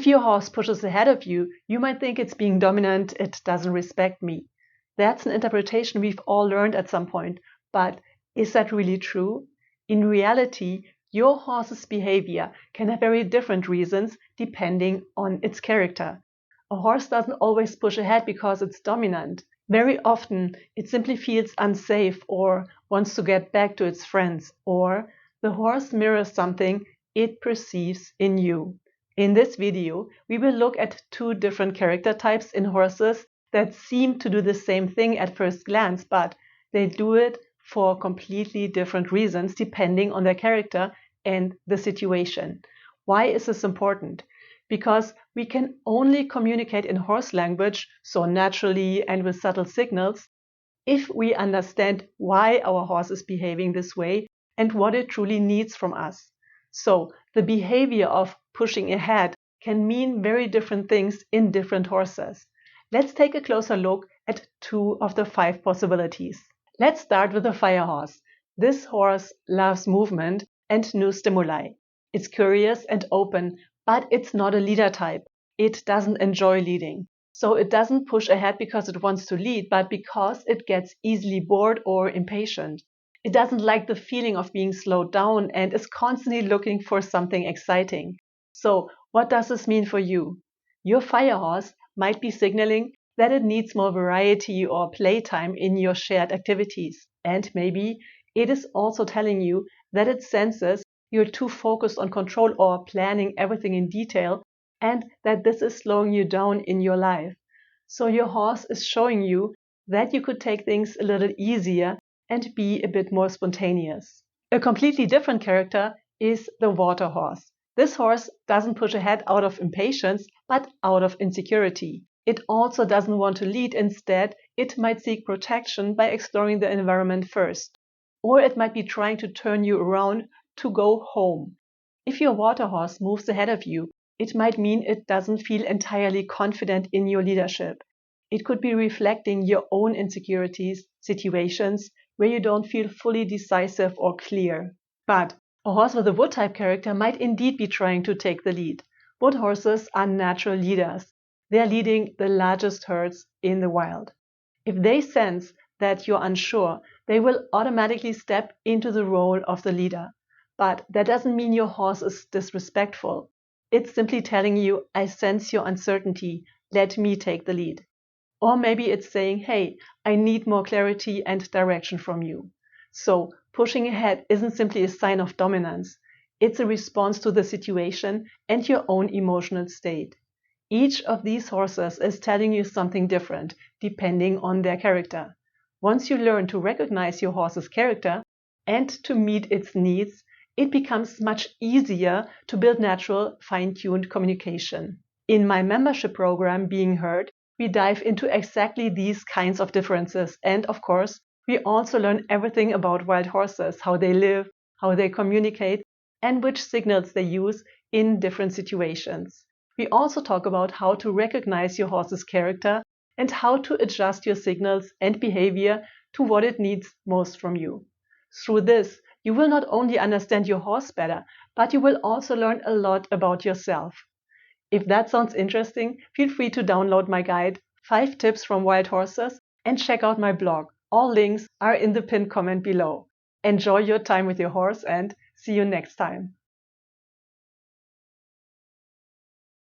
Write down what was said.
If your horse pushes ahead of you, you might think it's being dominant, it doesn't respect me. That's an interpretation we've all learned at some point, but is that really true? In reality, your horse's behavior can have very different reasons depending on its character. A horse doesn't always push ahead because it's dominant. Very often, it simply feels unsafe or wants to get back to its friends, or the horse mirrors something it perceives in you. In this video, we will look at two different character types in horses that seem to do the same thing at first glance, but they do it for completely different reasons depending on their character and the situation. Why is this important? Because we can only communicate in horse language, so naturally and with subtle signals, if we understand why our horse is behaving this way and what it truly needs from us. So the behavior of pushing ahead can mean very different things in different horses. Let's take a closer look at 2 of the 5 possibilities. Let's start with the fire horse. This horse loves movement and new stimuli. It's curious and open, but it's not a leader type. It doesn't enjoy leading. So it doesn't push ahead because it wants to lead, but because it gets easily bored or impatient. It doesn't like the feeling of being slowed down and is constantly looking for something exciting. So what does this mean for you? Your fire horse might be signaling that it needs more variety or playtime in your shared activities. And maybe it is also telling you that it senses you're too focused on control or planning everything in detail, and that this is slowing you down in your life. So your horse is showing you that you could take things a little easier and be a bit more spontaneous. A completely different character is the water horse. This horse doesn't push ahead out of impatience, but out of insecurity. It also doesn't want to lead. Instead, it might seek protection by exploring the environment first. Or it might be trying to turn you around to go home. If your water horse moves ahead of you, it might mean it doesn't feel entirely confident in your leadership. It could be reflecting your own insecurities, situations where you don't feel fully decisive or clear. But a horse with a wood type character might indeed be trying to take the lead. Wood horses are natural leaders. They are leading the largest herds in the wild. If they sense that you're unsure, they will automatically step into the role of the leader. But that doesn't mean your horse is disrespectful. It's simply telling you, I sense your uncertainty, let me take the lead. Or maybe it's saying, hey, I need more clarity and direction from you. So pushing ahead isn't simply a sign of dominance. It's a response to the situation and your own emotional state. Each of these horses is telling you something different, depending on their character. Once you learn to recognize your horse's character and to meet its needs, it becomes much easier to build natural, fine-tuned communication. In my membership program, Being Heard, we dive into exactly these kinds of differences. And of course, we also learn everything about wild horses, how they live, how they communicate, and which signals they use in different situations. We also talk about how to recognize your horse's character and how to adjust your signals and behavior to what it needs most from you. Through this, you will not only understand your horse better, but you will also learn a lot about yourself. If that sounds interesting, feel free to download my guide, 5 Tips from Wild Horses, and check out my blog. All links are in the pinned comment below. Enjoy your time with your horse and see you next time.